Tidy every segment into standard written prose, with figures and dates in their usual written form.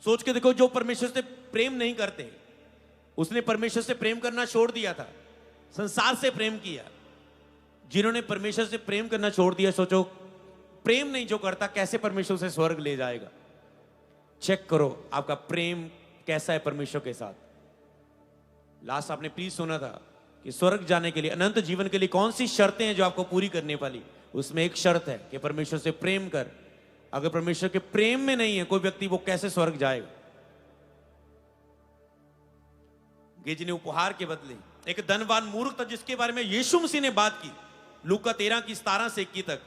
सोच के देखो, जो परमेश्वर से प्रेम नहीं करते, उसने परमेश्वर से प्रेम करना छोड़ दिया था, संसार से प्रेम किया। जिन्होंने परमेश्वर से प्रेम करना छोड़ दिया, सोचो प्रेम नहीं जो करता कैसे परमेश्वर से स्वर्ग ले जाएगा। चेक करो आपका प्रेम कैसा है परमेश्वर के साथ। लास्ट आपने प्लीज सुना था कि स्वर्ग जाने के लिए, अनंत जीवन के लिए कौन सी शर्तें हैं जो आपको पूरी करने वाली। उसमें एक शर्त है कि परमेश्वर से प्रेम कर। अगर परमेश्वर के प्रेम में नहीं है कोई व्यक्ति, वो कैसे स्वर्ग जाएगा। गेजी ने उपहार के बदले एक धनवान मूर्ख था जिसके बारे में यीशु मसीह ने बात की। लूका 13 की 17 से 21 तक,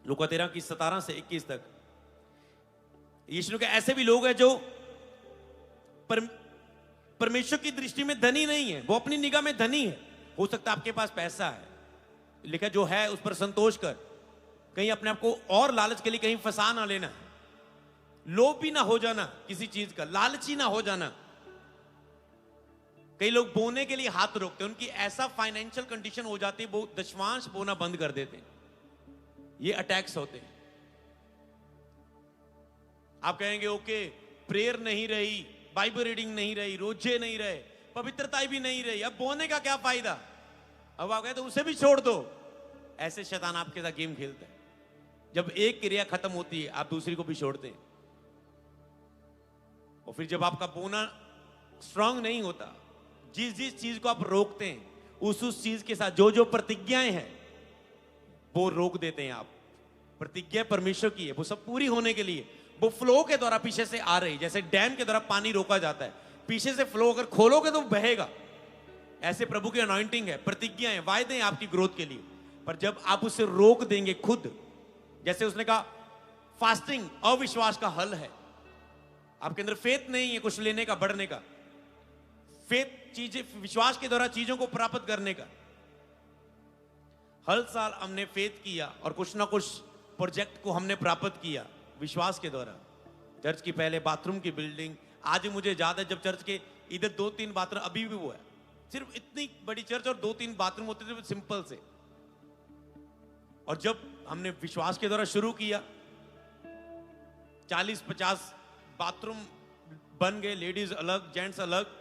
लूका 13 की 17 से 21 तक यीशु ने कहा ऐसे भी लोग हैं जो परमेश्वर की दृष्टि में धनी नहीं है, वो अपनी निगाह में धनी है। हो सकता है आपके पास पैसा है, लिखा जो है उस पर संतोष कर, कहीं अपने आप को और लालच के लिए कहीं फंसा ना लेना, लोभी ना हो जाना किसी चीज का, लालची ना हो जाना। कई लोग बोने के लिए हाथ रोकते हैं, उनकी ऐसा फाइनेंशियल कंडीशन हो जाती है वो दशमांश बोना बंद कर देते हैं। ये अटैक्स होते हैं। आप कहेंगे ओके प्रेयर नहीं रही, बाइबल रीडिंग नहीं रही, रोजे नहीं रहे, पवित्रता भी नहीं रही, अब बोने का क्या फायदा। अब आप कहते तो उसे भी छोड़ दो। ऐसे शैतान आपके साथ गेम खेलता है। जब एक क्रिया खत्म होती है आप दूसरी को भी छोड़ते हैं। और फिर जब आपका बोना स्ट्रांग नहीं होता, जिस जिस चीज को आप रोकते हैं उस चीज के साथ जो जो प्रतिज्ञाएं हैं वो रोक देते हैं आप। प्रतिज्ञा परमेश्वर की है, वो सब पूरी होने के लिए वो फ्लो के द्वारा पीछे से आ रही, जैसे डैम के द्वारा पानी रोका जाता है, पीछे से फ्लो अगर खोलोगे तो बहेगा। ऐसे प्रभु की अनॉइंटिंग है, प्रतिज्ञाएं, वायदे हैं आपकी ग्रोथ के लिए। पर जब आप उसे रोक देंगे खुद, जैसे उसने कहा फास्टिंग अविश्वास का हल है। आपके अंदर फेथ नहीं है कुछ लेने का, बढ़ने का, फेथ चीजें विश्वास के द्वारा चीजों को प्राप्त करने का। हर साल हमने फेथ किया और कुछ ना कुछ प्रोजेक्ट को हमने प्राप्त किया विश्वास के द्वारा। चर्च की पहले बाथरूम की बिल्डिंग, आज मुझे याद है जब चर्च के इधर 2-3 बाथरूम, अभी भी वो है, सिर्फ इतनी बड़ी चर्च और 2-3 बाथरूम होते थे सिंपल से। और जब हमने विश्वास के द्वारा शुरू किया 40-50 बाथरूम बन गए, लेडीज अलग जेंट्स अलग।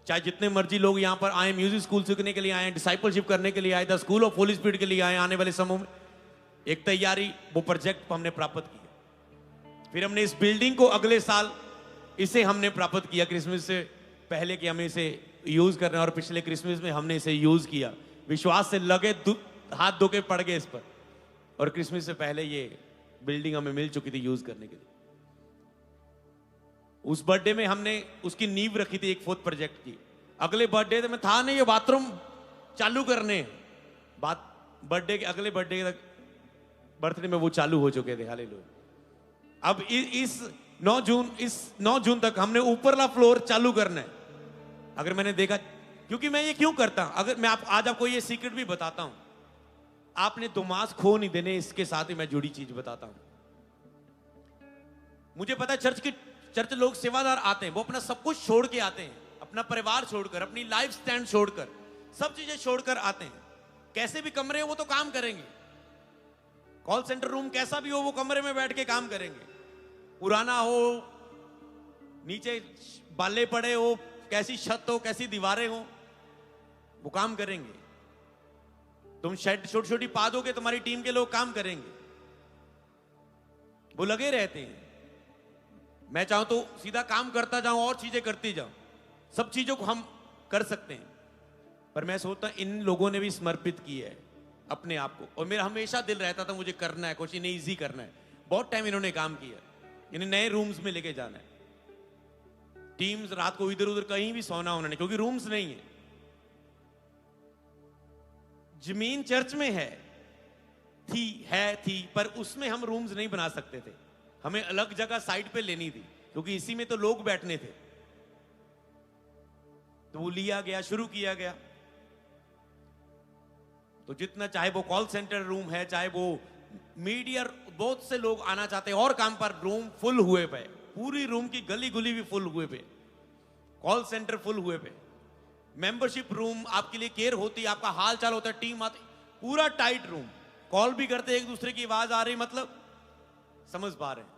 चाहे जितने मर्जी लोग यहां पर आए, म्यूजिक स्कूल सीखने के लिए आए, डिसाइपलशिप करने के लिए आए, the school of Holi spirit के लिए आए, आने वाले समूह में एक तैयारी, वो प्रोजेक्ट हमने प्राप्त किया। फिर हमने इस बिल्डिंग को अगले साल इसे हमने प्राप्त किया क्रिसमस से पहले कि हमें इसे यूज करना है, और पिछले क्रिसमस में हमने इसे यूज किया। विश्वास से लगे हाथ धो के पड़ गए इस पर, और क्रिसमस से पहले ये बिल्डिंग हमें मिल चुकी थी यूज करने के लिए। उस बर्थडे में हमने उसकी नींव रखी थी एक 4th प्रोजेक्ट की। अगले बर्थडे में था नहीं ये बाथरूम चालू करने, बात बर्थडे के अगले बर्थडे तक, बर्थडे में वो चालू हो चुके थे। हालेलुया। अब इस 9 जून तक हमने ऊपरला फ्लोर चालू करना है। अगर मैंने देखा, क्योंकि मैं ये क्यों करता हूं, अगर मैं आज आपको ये सीक्रेट भी बताता हूं, आपने दुमास खो नहीं देने, इसके साथ ही मैं जुड़ी चीज बताता हूं। मुझे पता है चर्च लोग सेवादार आते हैं, वो अपना सब कुछ छोड़ के आते हैं, अपना परिवार छोड़कर, अपनी लाइफ स्टैंड छोड़कर, सब चीजें छोड़कर आते हैं। कैसे भी कमरे हो वो तो काम करेंगे, कॉल सेंटर रूम कैसा भी हो वो कमरे में बैठ के काम करेंगे, पुराना हो, नीचे बाले पड़े हो, कैसी छत हो, कैसी दीवारें हो, वो काम करेंगे। तुम शेड छोटी छोटी पा दोगे, तुम्हारी टीम के लोग काम करेंगे, वो लगे रहते हैं। मैं चाहूं तो सीधा काम करता जाऊं और चीजें करती जाऊं, सब चीजों को हम कर सकते हैं। पर मैं सोचता इन लोगों ने भी समर्पित किया है अपने आप को, और मेरा हमेशा दिल रहता था मुझे करना है कुछ, इन्हें इजी करना है। बहुत टाइम इन्होंने काम किया, इन्हें नए रूम्स में लेके जाना है। टीम्स रात को इधर उधर कहीं भी सोना होना नहीं, क्योंकि रूम्स नहीं है। जमीन चर्च में थी, पर उसमें हम रूम्स नहीं बना सकते थे, हमें अलग जगह साइड पे लेनी थी, क्योंकि इसी में तो लोग बैठने थे। तो वो लिया गया, शुरू किया गया। तो जितना, चाहे वो कॉल सेंटर रूम है, चाहे वो मीडिया, बहुत से लोग आना चाहते हैं और काम पर रूम फुल हुए पे, पूरी रूम की गली गुली भी फुल हुए पे, कॉल सेंटर फुल हुए पे, मेंबरशिप रूम आपके लिए केयर होती है, आपका हाल चाल होता है, टीम आती, पूरा टाइट रूम, कॉल भी करते एक दूसरे की आवाज आ रही, मतलब समझ पा रहे हैं।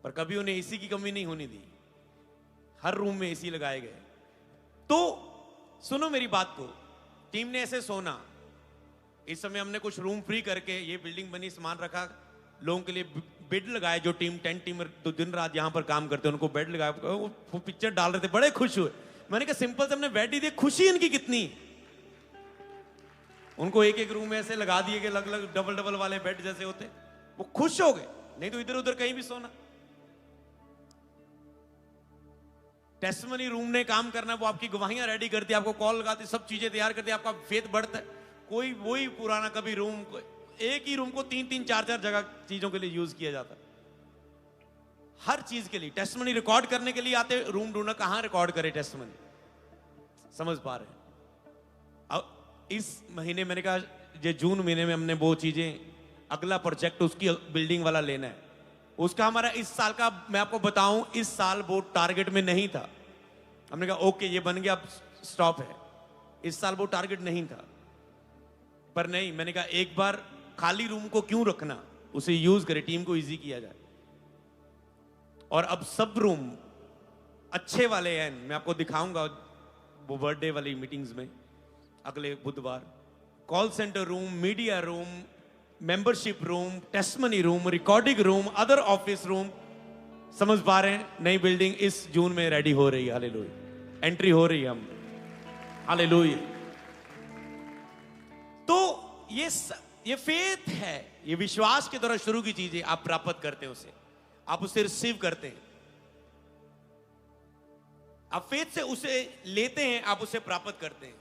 पर कभी उन्हें एसी की कमी नहीं होने दी। हर रूम में एसी लगाए गए। तो सुनो मेरी बात को, टीम ने ऐसे सोना। इस समय हमने कुछ रूम फ्री करके, ये बिल्डिंग बनी, सामान रखा, लोगों के लिए बेड लगाए। जो टीम 10 टीमर तो दिन रात यहां पर काम करते हैं, उनको बेड लगाया। वो पिक्चर डाल रहे थे, बड़े खुश हुए। मैंने कहा सिंपल से हमने बेड ही दिया, खुशी इनकी कितनी। उनको एक एक रूम में ऐसे लगा दिए कि अलग अलग डबल डबल वाले बेड जैसे होते, वो खुश हो गए। नहीं तो इधर उधर कहीं भी सोना। टेस्टिमनी रूम ने काम करना, वो आपकी गवाहियां रेडी करती है, आपको कॉल लगाती, सब चीजें तैयार करती है, आपका फेथ बढ़ता है। कोई वही पुराना कभी रूम, एक ही रूम को 3-3 4-4 जगह चीजों के लिए यूज किया जाता। हर चीज के लिए टेस्टिमनी रिकॉर्ड करने के लिए आते, रूम ढूंढना कहां रिकॉर्ड करे टेस्टिमनी। समझ पा रहे? अब इस महीने मैंने कहा, ये जून महीने में हमने वो चीजें, अगला प्रोजेक्ट उसकी बिल्डिंग वाला लेना है। उसका हमारा इस साल का, मैं आपको बताऊं, इस साल वो टारगेट में नहीं था। हमने कहा ओके ये बन गया, अब स्टॉप है। इस साल वो टारगेट नहीं था। पर नहीं, मैंने कहा एक बार खाली रूम को क्यों रखना, उसे यूज करें, टीम को इजी किया जाए। और अब सब रूम अच्छे वाले हैं, मैं आपको दिखाऊंगा वो बर्थडे वाली मीटिंग्स में अगले बुधवार। Call centre room, media room, membership room, testimony room, recording room, other office room. समझ पा रहे हैं? नई बिल्डिंग इस जून में रेडी हो रही है। हालेलुया, एंट्री हो रही है हम। हालेलुया। तो ये फेथ है, ये विश्वास के द्वारा शुरू की चीजें आप प्राप्त करते हैं, उसे आप उसे रिसीव करते हैं। आप फेथ से उसे लेते हैं, आप उसे प्राप्त करते हैं।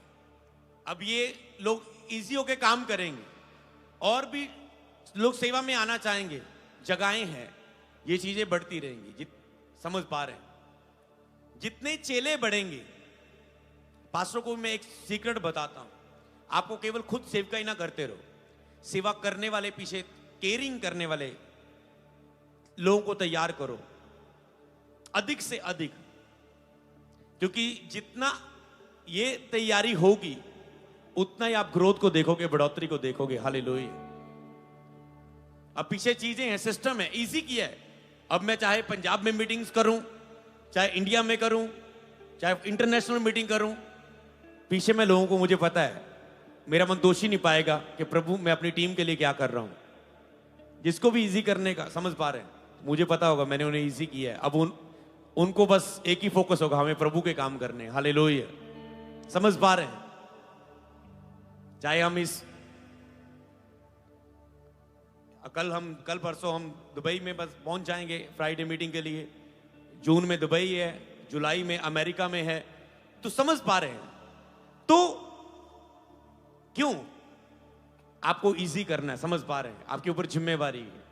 अब ये लोग इजी होके काम करेंगे, और भी लोग सेवा में आना चाहेंगे, जगहें हैं, ये चीजें बढ़ती रहेंगी। समझ पा रहे हैं? जितने चेले बढ़ेंगे, पास्टरों को मैं एक सीक्रेट बताता हूं, आपको केवल खुद सेवकाई ना करते रहो, सेवा करने वाले, पीछे केयरिंग करने वाले लोगों को तैयार करो, अधिक से अधिक। क्योंकि जितना ये तैयारी होगी, उतना ही आप ग्रोथ को देखोगे, बढ़ोतरी को देखोगे। हालेलुया। अब पीछे चीजें हैं, सिस्टम है, इजी किया है। अब मैं चाहे पंजाब में मीटिंग्स करूं, चाहे इंडिया में करूं, चाहे इंटरनेशनल मीटिंग करूं, पीछे में लोगों को, मुझे पता है, मेरा मन दोषी नहीं पाएगा कि प्रभु मैं अपनी टीम के लिए क्या कर रहा हूं। जिसको भी इजी करने का, समझ पा रहे हैं, मुझे पता होगा मैंने उन्हें इजी किया है। अब उनको बस एक ही फोकस होगा, हमें प्रभु के काम करने। हालेलुया। समझ पा रहे हैं? चाहे हम कल परसों हम दुबई में बस पहुंच जाएंगे फ्राइडे मीटिंग के लिए। जून में दुबई है, जुलाई में अमेरिका में है। तो समझ पा रहे हैं? तो क्यों आपको इजी करना है? समझ पा रहे हैं? आपके ऊपर जिम्मेवारी है।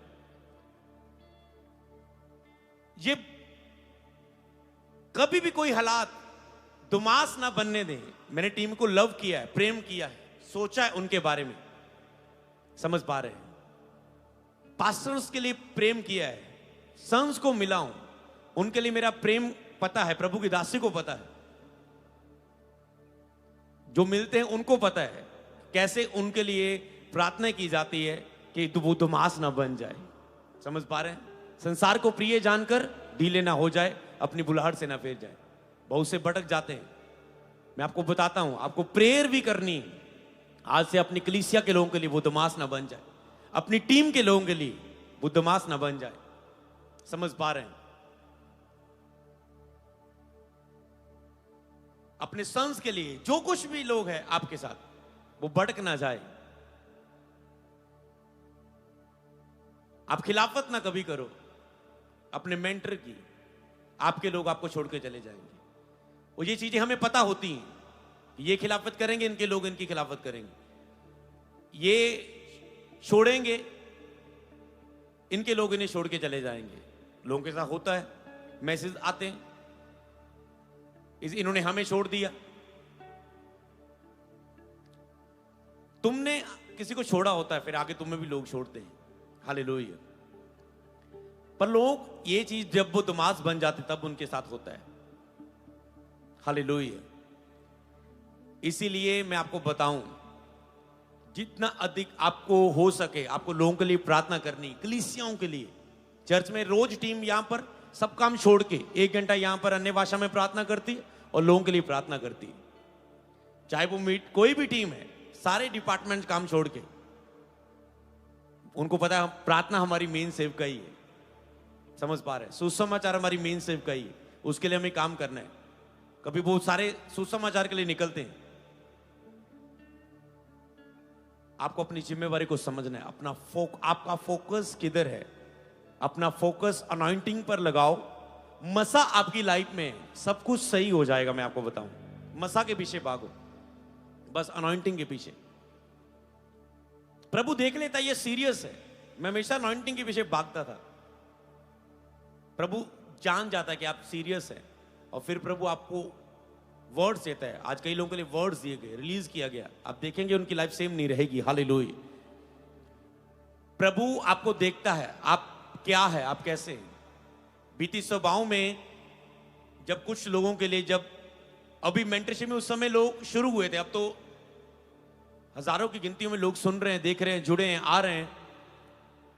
ये कभी भी कोई हालात दुमास ना बनने दें। मैंने टीम को लव किया है, प्रेम किया है, सोचा है उनके बारे में। समझ पा रहे हैं? पास्टर्स के लिए प्रेम किया है, सन्स को मिला हूं, उनके लिए मेरा प्रेम पता है, प्रभु की दासी को पता है, जो मिलते हैं उनको पता है कैसे उनके लिए प्रार्थना की जाती है कि वो दुमास ना बन जाए। समझ पा रहे हैं? संसार को प्रिय जानकर ढीले ना हो जाए, अपनी बुलाहट से ना फेर जाए। बहुत से भटक जाते हैं। मैं आपको बताता हूं, आपको प्रेयर भी करनी है आज से, अपनी कलीसिया के लोगों के लिए वो दुमास ना बन जाए, अपनी टीम के लोगों के लिए वो दुमास ना बन जाए। समझ पा रहे हैं? अपने सन्स के लिए, जो कुछ भी लोग हैं आपके साथ, वो भटक ना जाए। आप खिलाफत ना कभी करो अपने मेंटर की। आपके लोग आपको छोड़ के चले जाएंगे। और ये चीजें हमें पता होती हैं, ये खिलाफत करेंगे, इनके लोग इनकी खिलाफत करेंगे, ये छोड़ेंगे, इनके लोग इन्हें छोड़ के चले जाएंगे। लोगों के साथ होता है, मैसेज आते हैं, इन्होंने हमें छोड़ दिया। तुमने किसी को छोड़ा होता है, फिर आगे तुम्हें भी लोग छोड़ते हैं। हालेलुया। पर लोग, ये चीज जब वो दुमास बन जाते तब उनके साथ होता है। हालेलुया। इसीलिए मैं आपको बताऊं, जितना अधिक आपको हो सके, आपको लोगों के लिए प्रार्थना करनी, कलीसियाओं के लिए, चर्च में रोज टीम यहां पर सब काम छोड़ के 1 घंटा यहां पर अन्य भाषा में प्रार्थना करती है और लोगों के लिए प्रार्थना करती है। चाहे वो कोई भी टीम है, सारे डिपार्टमेंट काम छोड़ के, उनको पता है प्रार्थना हमारी मेन सेवकाई है। समझ पा रहे हैं? सुसमाचार हमारी मेन सेवकाई है, उसके लिए हमें काम करना है। कभी वो सारे सुसमाचार के लिए निकलते हैं। आपको अपनी जिम्मेवारी को समझना है। आपका फोकस किधर है? अपना फोकस अनॉइंटिंग पर लगाओ। मसा आपकी लाइफ में सब कुछ सही हो जाएगा। मैं आपको बताऊं, मसा के पीछे भागो, बस अनॉइंटिंग के पीछे। प्रभु देख लेता ये सीरियस है। मैं हमेशा अनॉइंटिंग के पीछे भागता था। प्रभु जान जाता है कि आप सीरियस हैं और फिर प्रभु आपको वर्ड्स देता है। आज कई लोगों के लिए वर्ड्स दिए गए, रिलीज किया गया। आप देखेंगे उनकी लाइफ सेम नहीं रहेगी। हालेलुया। प्रभु आपको देखता है, आप क्या है, आप कैसे हैं। बीती सभाओं में जब कुछ लोगों के लिए, जब अभी मेंटरशिप में उस समय लोग शुरू हुए थे, अब तो हजारों की गिनतियों में लोग सुन रहे हैं, देख रहे हैं, जुड़े हैं, आ रहे हैं।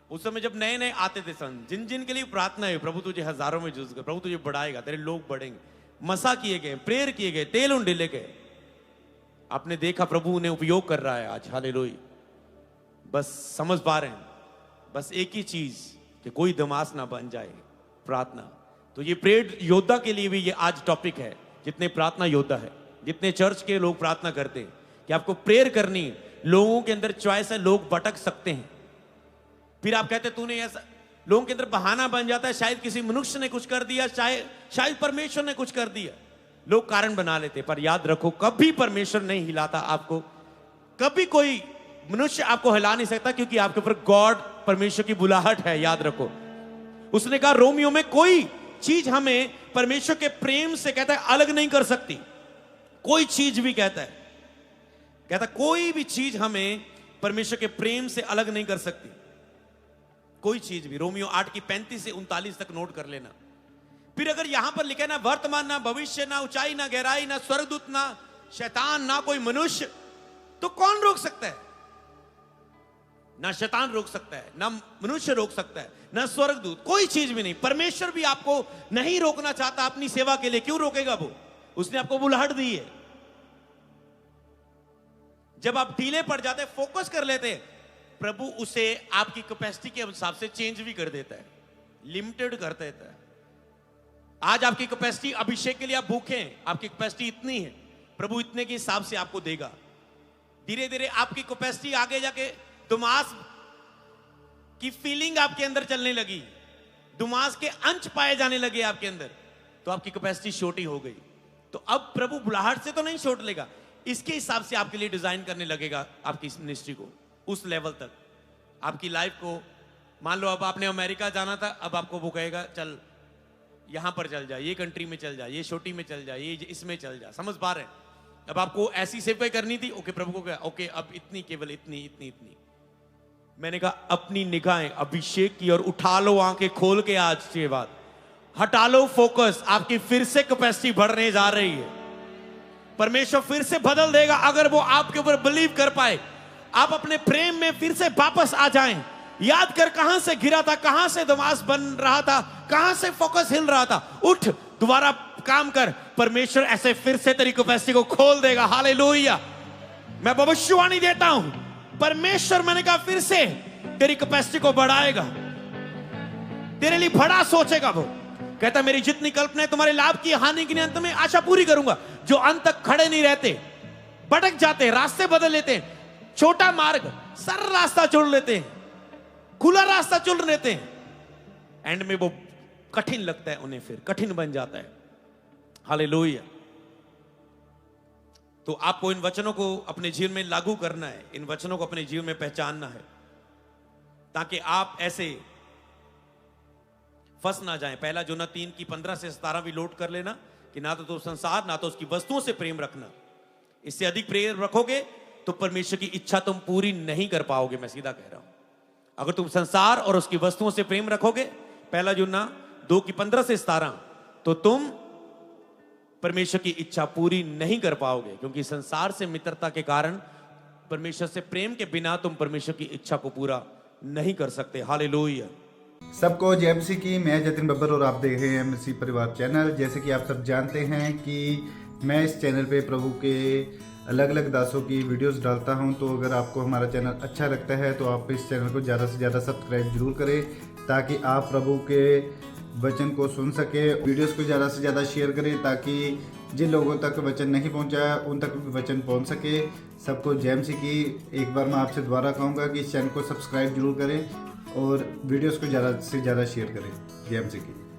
उस समय जब नए नए आते थे सन, जिन के लिए प्रार्थना है, प्रभु तुझे हजारों में यूज कर, प्रभु तुझे बढ़ाएगा, तेरे लोग बढ़ेंगे, मसा किए गए, प्रेयर किए गए, तेल उन डिले गए। आपने देखा प्रभु उन्हें उपयोग कर रहा है आज। हालेलुया। बस समझ पा रहे हैं, बस एक ही चीज कि कोई दमास ना बन जाए, प्रार्थना। तो ये प्रेयर योद्धा के लिए भी ये आज टॉपिक है। जितने प्रार्थना योद्धा है, जितने चर्च के लोग प्रार्थना करते हैं कि आपको प्रेयर करनी है। लोगों के अंदर चॉइस है, लोग भटक सकते हैं। फिर आप कहते तूने ऐसा, लोगों के अंदर बहाना बन जाता है, शायद किसी मनुष्य ने कुछ कर दिया, शायद परमेश्वर ने कुछ कर दिया, लोग कारण बना लेते। पर याद रखो, कभी परमेश्वर नहीं हिलाता आपको, कभी कोई मनुष्य आपको हिला नहीं सकता, क्योंकि आपके ऊपर गॉड, परमेश्वर की बुलाहट है। याद रखो, उसने कहा रोमियो में, कोई चीज हमें परमेश्वर के प्रेम से, कहता है, अलग नहीं कर सकती। कोई चीज भी कहता है कोई भी चीज हमें परमेश्वर के प्रेम से अलग नहीं कर सकती। कोई चीज भी। रोमियो 8 की 35 से 39 तक नोट कर लेना। फिर अगर यहां पर लिखा है ना वर्तमान, ना भविष्य, ना ऊंचाई, ना गहराई, ना स्वर्गदूत, ना शैतान, ना कोई मनुष्य, तो कौन रोक सकता है? ना शैतान रोक सकता है, ना मनुष्य रोक सकता है, ना स्वर्गदूत, कोई चीज भी नहीं। परमेश्वर भी आपको नहीं रोकना चाहता अपनी सेवा के लिए। क्यों रोकेगा वो? उसने आपको बुलाहट दी है। जब आप ढीले पड़ जाते, फोकस कर लेते, प्रभु उसे आपकी कैपेसिटी के हिसाब से चेंज भी कर देता है, लिमिटेड कर देता है। आज आपकी कैपेसिटी, अभिषेक के लिए आप भूखे हैं, आपकी कैपेसिटी इतनी है, प्रभु इतने के हिसाब से आपको देगा। धीरे धीरे आपकी कैपेसिटी आगे जाके दुमास की फीलिंग आपके अंदर चलने लगी, दुमास के अंश पाए जाने लगे आपके अंदर, तो आपकी कैपेसिटी छोटी हो गई। तो अब प्रभु बुलाहट से तो नहीं छोड़ लेगा, इसके हिसाब से आपके लिए डिजाइन करने लगेगा आपकी इस मिनिस्ट्री को, उस लेवल तक आपकी लाइफ को। मान लो अब आपने अमेरिका जाना था, अब आपको वो कहेगा चल यहां पर चल जा, ये कंट्री में चल जा, ये छोटी में चल जा, ये इसमें चल जा। समझ पा रहे हैं? अब आपको ऐसी सेवा करनी थी, ओके प्रभु को कहा ओके अब इतनी, केवल इतनी इतनी इतनी। मैंने कहा अपनी निगाहें अभिषेक की और उठा लो, आंखें खोल के आज के बाद हटा लो फोकस। आपकी फिर से कैपेसिटी बढ़ने जा रही है। परमेश्वर फिर से बदल देगा अगर वो आपके ऊपर बिलीव कर पाए। आप अपने प्रेम में फिर से वापस आ जाएं। याद कर कहां से गिरा था, कहां से दमास बन रहा था, कहां से फोकस हिल रहा था। उठ, दोबारा काम कर। परमेश्वर ऐसे फिर से तेरी कैपेसिटी को खोल देगा। हालेलुया। मैं भविष्यवाणी देता हूं, परमेश्वर, मैंने कहा, फिर से तेरी कैपेसिटी को बढ़ाएगा, तेरे लिए बड़ा सोचेगा। वो कहता मेरी जितनी कल्पना है तुम्हारे लाभ की, हानि की, अंत में आशा पूरी करूंगा। जो अंत तक खड़े नहीं रहते, भटक जाते, रास्ते बदल लेते हैं, छोटा मार्ग सरल रास्ता चुन लेते हैं, खुला रास्ता चुन लेते हैं, एंड में वो कठिन लगता है, उन्हें फिर कठिन बन जाता है। हालेलुया। तो आपको इन वचनों को अपने जीवन में लागू करना है, इन वचनों को अपने जीवन में पहचानना है, ताकि आप ऐसे फंस ना जाएं। पहला यूहन्ना 3 की 15 से 17 भी नोट कर लेना कि ना तो संसार, ना तो उसकी वस्तुओं से प्रेम रखना। इससे अधिक प्रेम रखोगे तो परमेश्वर की इच्छा तुम पूरी नहीं कर पाओगे। मैं सीधा कह रहा हूं, अगर तुम संसार और उसकी वस्तुओं से प्रेम रखोगे, पहला यूहन्ना 2 की 15 से 17, तो तुम परमेश्वर की इच्छा पूरी नहीं कर पाओगे। क्योंकि संसार से मित्रता के कारण, परमेश्वर से प्रेम के बिना तुम परमेश्वर की इच्छा को पूरा नहीं कर सकते। हालेलुया। सबको जय मसीह की। मैं जतिन बब्बर और आप देख रहे हैं मसीह परिवार चैनल। जैसे कि आप सब जानते हैं कि मैं इस चैनल पे प्रभु के अलग अलग दासों की वीडियोस डालता हूं, तो अगर आपको हमारा चैनल अच्छा लगता है तो आप इस चैनल को ज़्यादा से ज़्यादा सब्सक्राइब जरूर करें, ताकि आप प्रभु के वचन को सुन सके। वीडियोस को ज़्यादा से ज़्यादा शेयर करें, ताकि जिन लोगों तक वचन नहीं पहुंचा उन तक भी वचन पहुंच सके। सबको जय मसीह की। एक बार मैं आपसे दोबारा कहूँगा कि इस चैनल को सब्सक्राइब जरूर करें और वीडियोस को ज़्यादा से ज़्यादा शेयर करें। जय मसीह की।